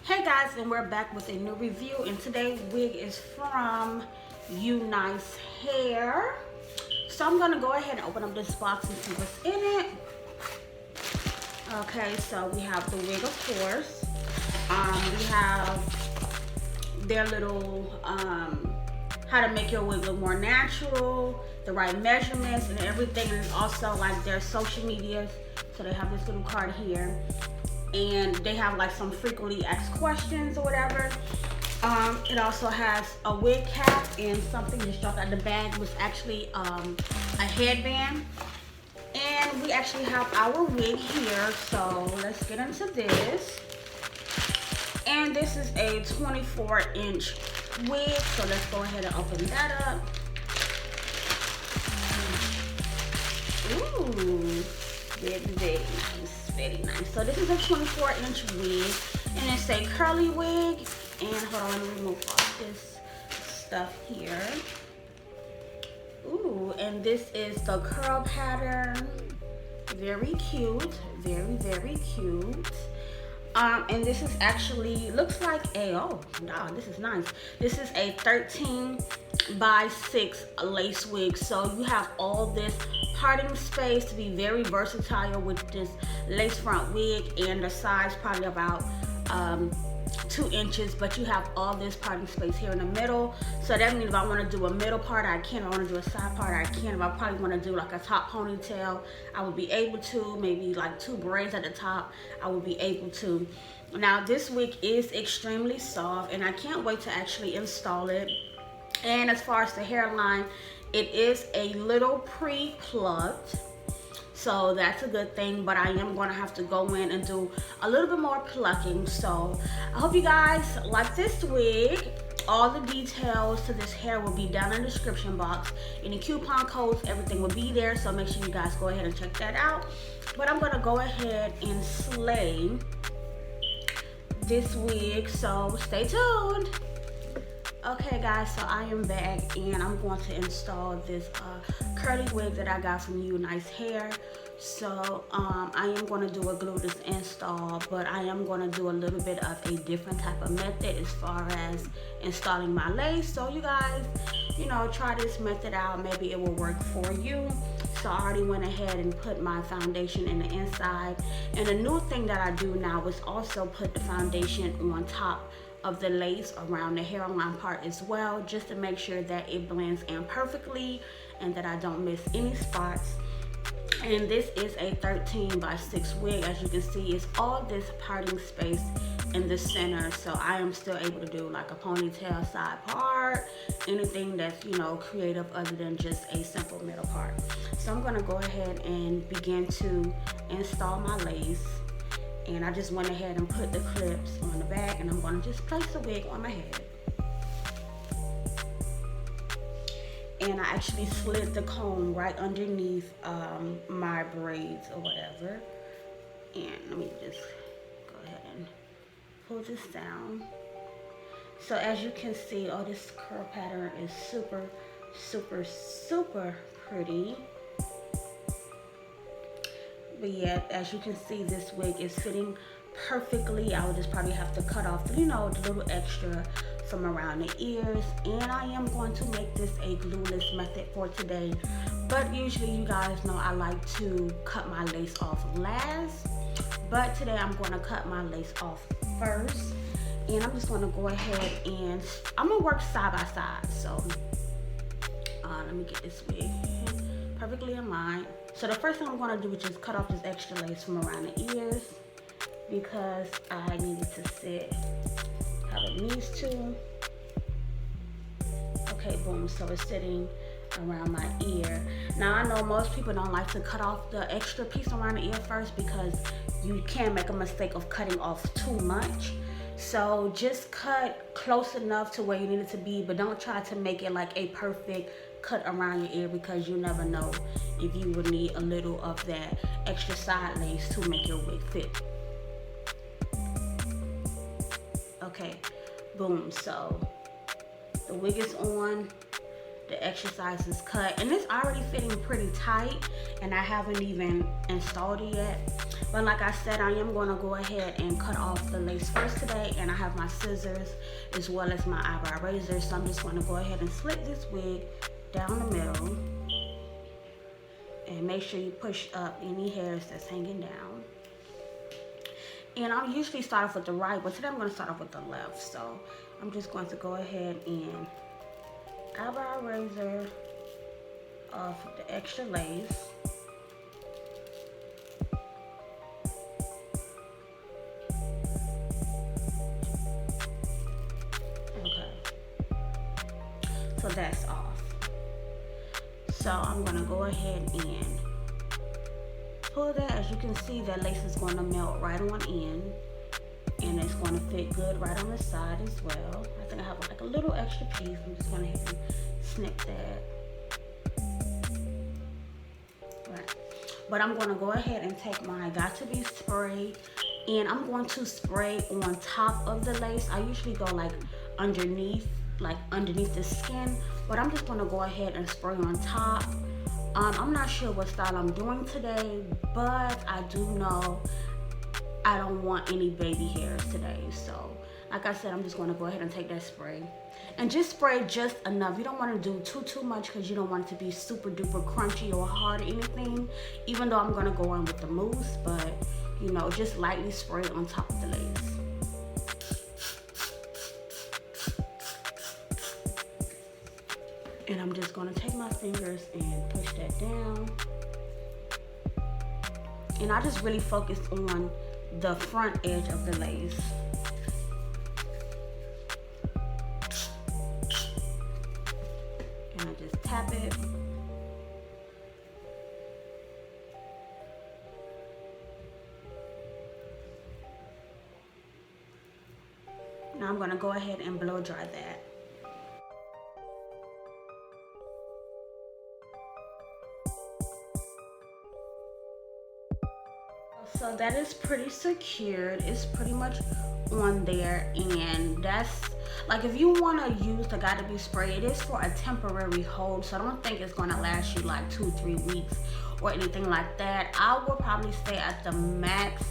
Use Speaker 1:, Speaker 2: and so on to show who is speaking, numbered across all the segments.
Speaker 1: Hey guys, and we're back with a new review, and today's wig is from UNice Hair. So I'm gonna go ahead and open up this box and see what's in it. Okay, so we have the wig, of course. We have their little how to make your wig look more natural, the right measurements and everything, and also like their social medias. So they have this little card here, and they have like some frequently asked questions or whatever. It also has a wig cap and something just dropped out of the bag was actually a headband. And we actually have our wig here, so let's get into this. And this is a 24-inch wig, so let's go ahead and open that up. Ooh, very nice, very nice. So this is a 24-inch wig, and it's a curly wig. And hold on, let me remove all this stuff here. Ooh, and this is the curl pattern. Very cute, very cute. And this is actually, looks like a, oh, wow, this is nice. This is a 13x6 lace wig. So you have all this parting space to be very versatile with this lace front wig, and the size probably about 2 inches, but you have all this parting space here in the middle. So that means if I want to do a middle part, I can. If I want to do a side part, I can. If I probably want to do like a top ponytail, I would be able to. Maybe like 2 braids at the top, I would be able to. Now this wig is extremely soft, and I can't wait to actually install it. And as far as the hairline, it is a little pre-plucked, so that's a good thing, but I am going to have to go in and do a little bit more plucking. So I hope you guys like this wig. All the details to this hair will be down in the description box. Any coupon codes, everything will be there, so make sure you guys go ahead and check that out. But I'm going to go ahead and slay this wig, so stay tuned. Okay guys, so I am back, and I'm going to install this curly wig that I got from UNice Hair. So I am going to do a glueless install, but I am going to do a little bit of a different type of method as far as installing my lace. So you guys, you know, try this method out. Maybe it will work for you. So I already went ahead and put my foundation in the inside. And the new thing that I do now is also put the foundation on top of the lace around the hairline part as well, just to make sure that it blends in perfectly and that I don't miss any spots. And this is a 13x6 wig. As you can see, it's all this parting space in the center, so I am still able to do like a ponytail side part, anything that's, you know, creative other than just a simple middle part. So I'm going to go ahead and begin to install my lace. And I just went ahead and put the clips on the back, and I'm going to just place the wig on my head. And I actually slid the comb right underneath my braids or whatever. And let me just go ahead and pull this down. So as you can see, oh, this curl pattern is super pretty. But yeah, as you can see, this wig is fitting perfectly. I would just probably have to cut off, you know, the little extra from around the ears. And I am going to make this a glueless method for today. But usually, you guys know I like to cut my lace off last. But today I'm going to cut my lace off first. And I'm just going to go ahead and I'm going to work side by side. So let me get this wig perfectly in line. So the first thing I'm going to do is just cut off this extra lace from around the ears, because I need it to sit how it needs to. Okay, boom, so it's sitting around my ear. Now I know most people don't like to cut off the extra piece around the ear first, because you can make a mistake of cutting off too much. So just cut close enough to where you need it to be, but don't try to make it like a perfect cut around your ear, because you never know if you would need a little of that extra side lace to make your wig fit. Okay, boom, so the wig is on, the exercise is cut, and it's already fitting pretty tight, and I haven't even installed it yet. But like I said, I am going to go ahead and cut off the lace first today, and I have my scissors as well as my eyebrow razor. So I'm just going to go ahead and split this wig down the middle, and make sure you push up any hairs that's hanging down. And I usually start off with the right, but today I'm going to start off with the left. So I'm just going to go ahead and eyebrow razor off the extra lace. So that's off. So I'm gonna go ahead and pull that. As you can see, that lace is going to melt right on in, and it's going to fit good right on the side as well. I think I have like a little extra piece. I'm just gonna hit and snip that. Right. But I'm gonna go ahead and take my Got To Be spray, and I'm going to spray on top of the lace. I usually go like underneath the skin, but I'm just gonna go ahead and spray on top. I'm not sure what style I'm doing today, but I do know I don't want any baby hairs today. So like I said, I'm just gonna go ahead and take that spray and just spray just enough. You don't want to do too much, because you don't want it to be super duper crunchy or hard or anything, even though I'm gonna go in with the mousse. But you know, just lightly spray on top of the lace. And I'm just going to take my fingers and push that down. And I just really focus on the front edge of the lace. And I just tap it. Now I'm going to go ahead and blow dry that. So that is pretty secured. It's pretty much on there, and that's like, if you want to use the Got To Be spray, it is for a temporary hold, so I don't think it's going to last you like 2-3 weeks or anything like that. I will probably stay at the max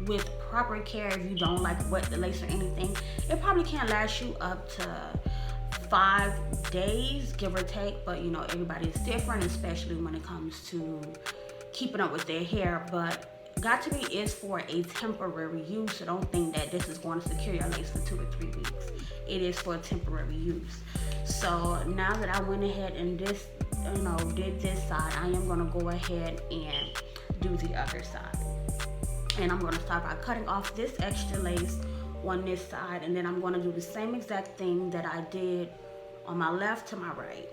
Speaker 1: with proper care. If you don't like wet the lace or anything, it probably can last you up to 5 days, give or take. But you know, everybody is different, especially when it comes to keeping up with their hair. But Got To Be is for a temporary use, so don't think that this is going to secure your lace for 2 to 3 weeks. It is for temporary use. So now that I went ahead and did this side, I am going to go ahead and do the other side. And I'm going to start by cutting off this extra lace on this side, and then I'm going to do the same exact thing that I did on my left to my right.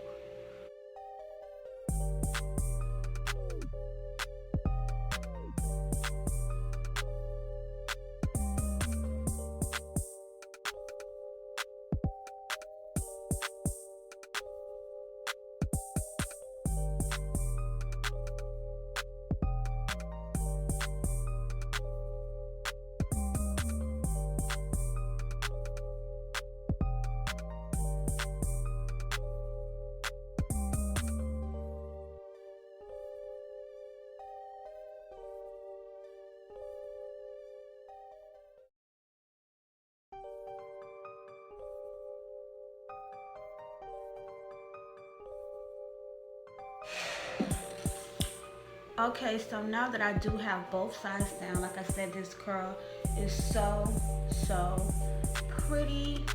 Speaker 1: Okay, so now that I do have both sides down, like I said, this curl is so pretty.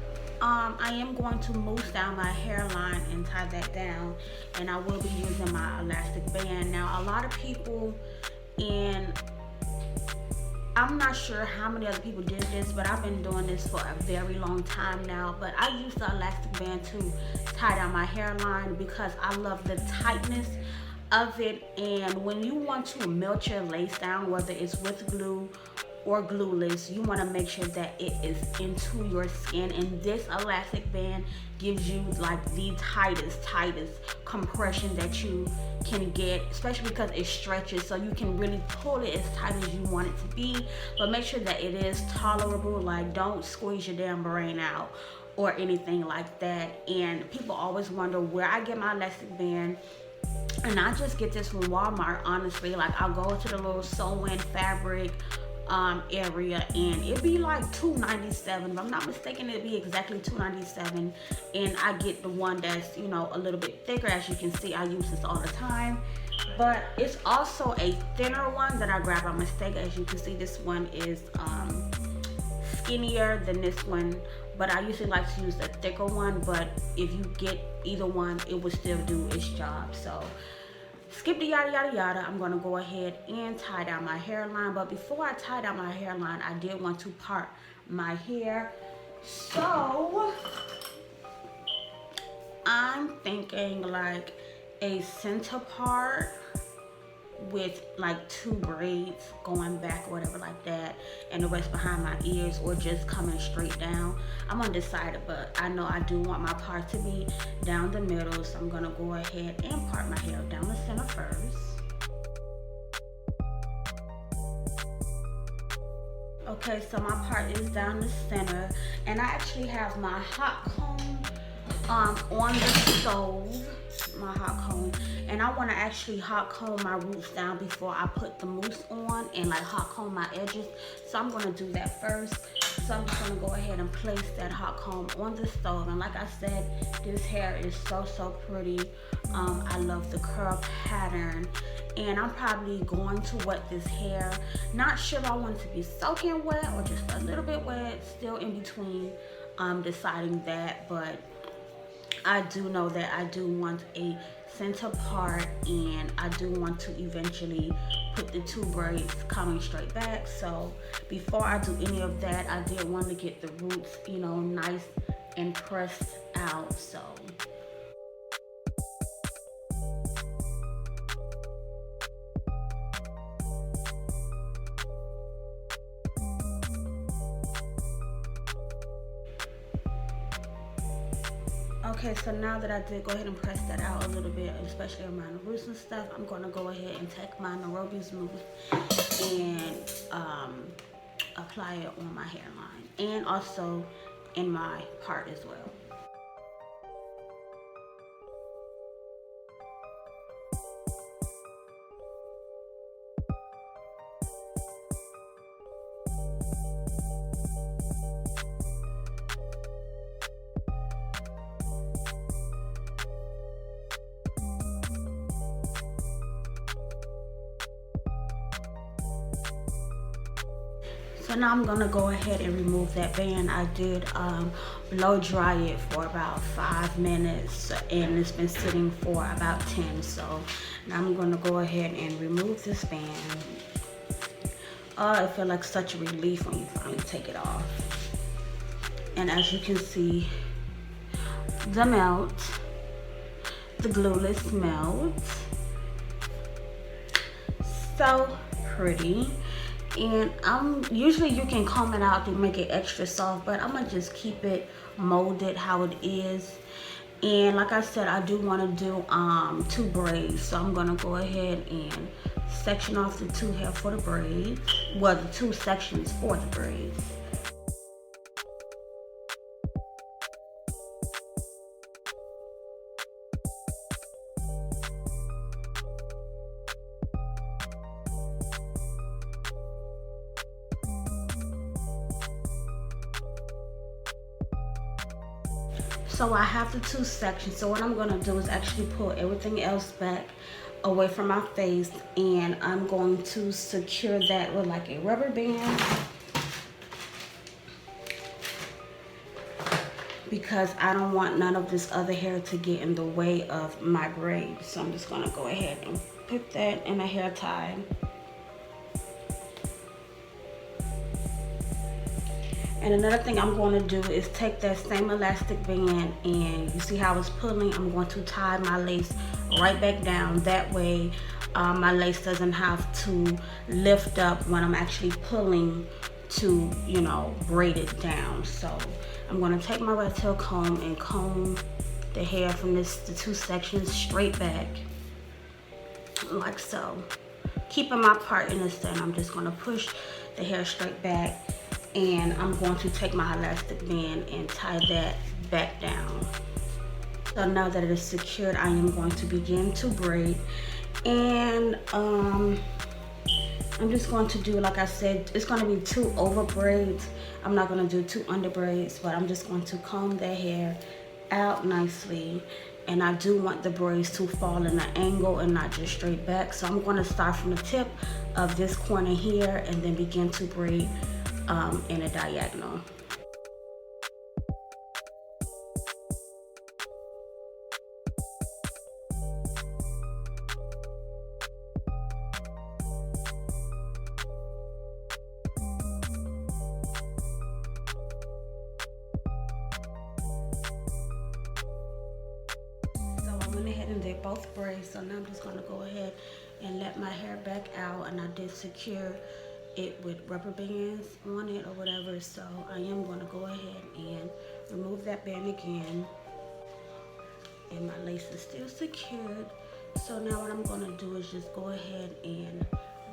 Speaker 1: I am going to mousse down my hairline and tie that down, and I will be using my elastic band. Now, a lot of people, and I'm not sure how many other people did this, but I've been doing this for a very long time now. But I use the elastic band to tie down my hairline because I love the tightness of it. And when you want to melt your lace down, whether it's with glue or glueless, you want to make sure that it is into your skin, and this elastic band gives you like the tightest compression that you can get, especially because it stretches, so you can really pull it as tight as you want it to be, but make sure that it is tolerable. Like, don't squeeze your damn brain out or anything like that. And people always wonder where I get my elastic band. And I just get this from Walmart, honestly. Like, I'll go to the little sew-in fabric area, and it'd be like $2.97. If I'm not mistaken, it'd be exactly $2.97. And I get the one that's, you know, a little bit thicker. As you can see, I use this all the time. But it's also a thinner one that I grabbed by mistake. As you can see, this one is skinnier than this one, but I usually like to use the thicker one. But if you get either one, it will still do its job. So skip the yada yada yada. I'm gonna go ahead and tie down my hairline. But before I tie down my hairline, I did want to part my hair. So I'm thinking like a center part with like 2 braids going back or whatever like that, and the rest behind my ears, or just coming straight down. I'm undecided, but I know I do want my part to be down the middle, so I'm gonna go ahead and part my hair down the center first. Okay, so my part is down the center, and I actually have my hot comb on the stove, my hot comb, and I want to actually hot comb my roots down before I put the mousse on, and like hot comb my edges. So I'm going to do that first. So I'm just going to go ahead and place that hot comb on the stove. And like I said, this hair is so pretty. I love the curl pattern, and I'm probably going to wet this hair. Not sure if I want it to be soaking wet or just a little bit wet, still in between deciding that. But I do know that I do want a center part, and I do want to eventually put the 2 braids coming straight back. So before I do any of that, I did want to get the roots, you know, nice and pressed out. So okay, so now that I did go ahead and press that out a little bit, especially around the roots and stuff, I'm going to go ahead and take my Nairobi's mousse and apply it on my hairline, and also in my part as well. So now I'm gonna go ahead and remove that band. I did blow dry it for about 5 minutes, and it's been sitting for about 10. So now I'm gonna go ahead and remove this band. It feels like such a relief when you finally take it off. And as you can see, the melt, the glueless melt, so pretty. And usually you can comb it out to make it extra soft, but I'm gonna just keep it molded how it is. And like I said, I do want to do 2 braids, so I'm gonna go ahead and section off the 2 hair for the braids, well, the 2 sections for the braids. So I have the 2 sections. So what I'm gonna do is actually pull everything else back away from my face, and I'm going to secure that with like a rubber band, because I don't want none of this other hair to get in the way of my braid. So I'm just gonna go ahead and put that in a hair tie. And another thing I'm going to do is take that same elastic band, and you see how it's pulling, I'm going to tie my lace right back down. That way my lace doesn't have to lift up when I'm actually pulling to, you know, braid it down. So I'm going to take my rat tail comb and comb the hair from the 2 sections straight back, like so. Keeping my part in the center, I'm just going to push the hair straight back, and I'm going to take my elastic band and tie that back down. So now that it is secured, I am going to begin to braid. And I'm just going to do, like I said, it's going to be 2 over braids. I'm not going to do 2 under braids, but I'm just going to comb their hair out nicely. And I do want the braids to fall in an angle and not just straight back. So I'm going to start from the tip of this corner here and then begin to braid in a diagonal. And did both braids, so now I'm just going to go ahead and let my hair back out, and I did secure it with rubber bands on it or whatever, so I am going to go ahead and remove that band again, and my lace is still secured. So now what I'm going to do is just go ahead and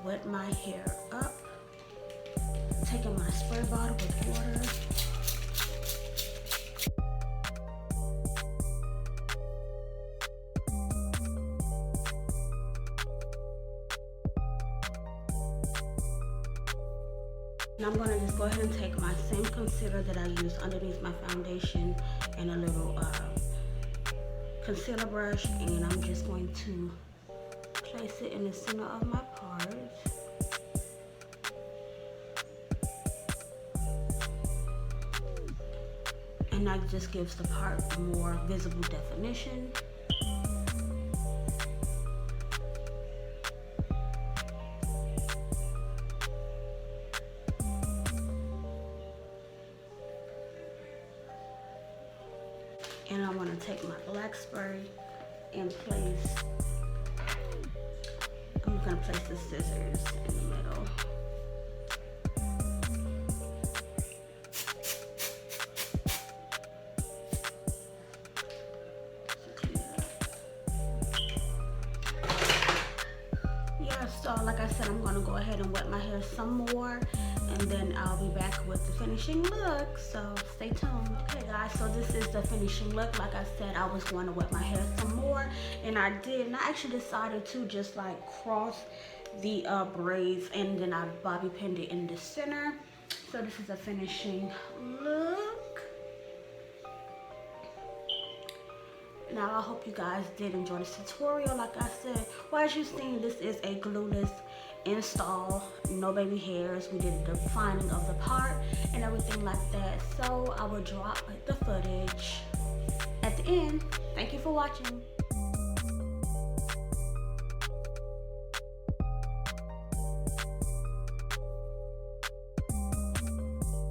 Speaker 1: wet my hair up, taking my spray bottle with water. And I'm going to just go ahead and take my same concealer that I used underneath my foundation and a little concealer brush, and I'm just going to place it in the center of my part. And that just gives the part more visible definition. And I want to take my black spray and place, I'm going to place the scissors in the middle. Yeah, so like I said, I'm going to go ahead and wet my hair some more, and then I'll be back with the finishing look, so stay tuned. Okay guys, so this is the finishing look. Like I said, I was going to wet my hair some more, and I did, and I actually decided to just like cross the braids, and then I bobby pinned it in the center. So this is the finishing look. Now I hope you guys did enjoy this tutorial. Like I said, well, as you've seen, this is a glueless install, no baby hairs. We did the defining of the part and everything like that, so I will drop the footage at the end. Thank you for watching.